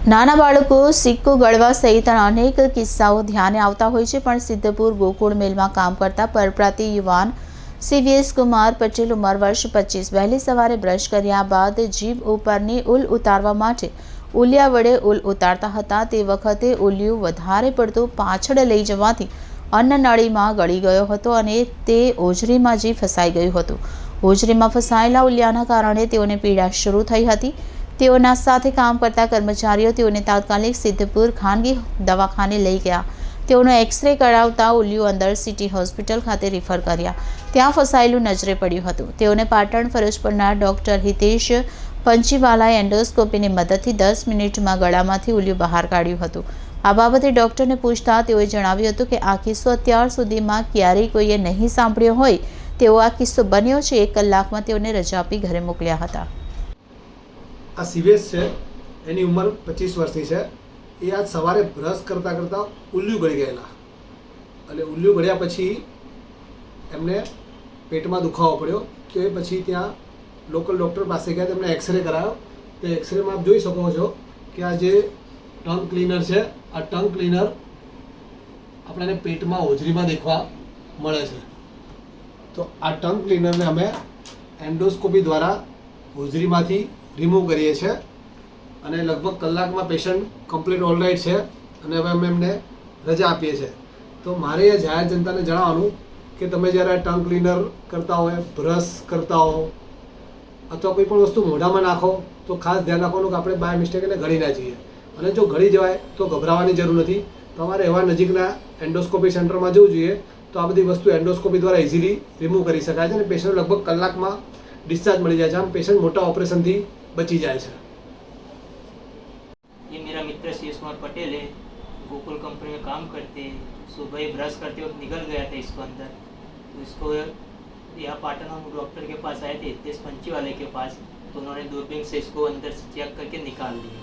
નાના બાળકો સિક્કો ગળવા સહિતના અનેક કિસ્સાઓ ધ્યાને આવતા હોય છે, પણ સિદ્ધપુર ગોકુળ મિલમાં કામ કરતા પરપ્રાંતીય યુવાન સીવીએસ કુમાર પટેલ ઉંમર વર્ષ 25 વહેલી સવારે બ્રશ કર્યા બાદ જીભ ઉપરની ઉલ ઉતારવા માટે ઉલિયા વડે ઉલ ઉતારતા હતા। તે વખતે ઉલિયું વધારે પડતું પાછળ લઈ જવાથી અન્નનળીમાં ગળી ગયો હતો અને તે હોજરીમાં જ ફસાઈ ગયું હતું। હોજરીમાં ફસાયેલા ઉલિયાના કારણે તેઓને પીડા શરૂ થઈ હતી। તેઓના સાથે કામ કરતા કર્મચારીઓ તેઓને તાત્કાલિક સિદ્ધપુર ખાનગી દવાખાને લઈ ગયા। તેઓનો એક્સરે કરાવતા ઉલિયું અંદર સિટી હોસ્પિટલ ખાતે રિફર કર્યા। ત્યાં ફસાયેલું નજરે પડ્યું હતું। તેઓને પાટણ ફરજ પરના ડોક્ટર હિતેશ પંચીવાલાએ એન્ડોસ્કોપીની મદદથી 10 મિનિટમાં ગળામાંથી ઉલિયું બહાર કાઢ્યું હતું। આ બાબતે ડોક્ટરને પૂછતા તેઓએ જણાવ્યું હતું કે આ કિસ્સો અત્યાર સુધીમાં ક્યારેય કોઈએ નહીં સાંભળ્યો હોય તેવો આ કિસ્સો બન્યો છે। 1 કલાકમાં તેઓને રજા આપી ઘરે મોકલ્યા હતા। આ સીવીએસ છે, એની ઉંમર 25 વર્ષની છે। એ આજ સવારે બ્રશ કરતાં કરતાં ઉલ્લું ગળી ગયેલા અને ઉલ્લું ગળ્યા પછી એમને પેટમાં દુખાવો પડ્યો। તો એ પછી ત્યાં લોકલ ડૉક્ટર પાસે ગયા, તેમને એક્સરે કરાવ્યો। તો એક્સરેમાં આપ જોઈ શકો છો કે આ જે ટંગ ક્લીનર છે, આ ટંગ ક્લીનર આપણને પેટમાં હોજરીમાં દેખવા મળે છે। તો આ ટંગ ક્લીનરને અમે એન્ડોસ્કોપી દ્વારા હોજરીમાંથી રિમૂવ કરીએ છીએ અને લગભગ કલાકમાં પેશન્ટ કમ્પ્લીટ ઓલરાઇટ છે અને હવે અમે એમને રજા આપીએ છીએ। તો મારે એ જાહેર જનતાને જણાવવાનું કે તમે જ્યારે ટંગ ક્લીનર કરતા હોય, બ્રશ કરતા હો અથવા કોઈ પણ વસ્તુ મોઢામાં નાખો તો ખાસ ધ્યાન રાખવાનું કે આપણે બાય મિસ્ટેક એને ગળી ના જઈએ, અને જો ગળી જવાય તો ગભરાવાની જરૂર નથી। તમારે એવા નજીકના એન્ડોસ્કોપી સેન્ટરમાં જવું જોઈએ। તો આ બધી વસ્તુ એન્ડોસ્કોપી દ્વારા ઇઝીલી રિમૂવ કરી શકાય છે અને પેશન્ટ લગભગ કલાકમાં डिस्चार्ज मिल जाए। आम पेशेंट मोटा ऑपरेशन थी बची जाए। ये मेरा मित्र सी कुमार पटेल है, गोकुल कंपनी में काम करते। सुबह ही ब्रश करते वक्त निकल गया था इसको अंदर, तो इसको यहाँ पाटन हम डॉक्टर के पास आए थे, हितेश पंचीवाले के पास। तो उन्होंने दूरबीन से इसको अंदर से चेक करके निकाल दिया।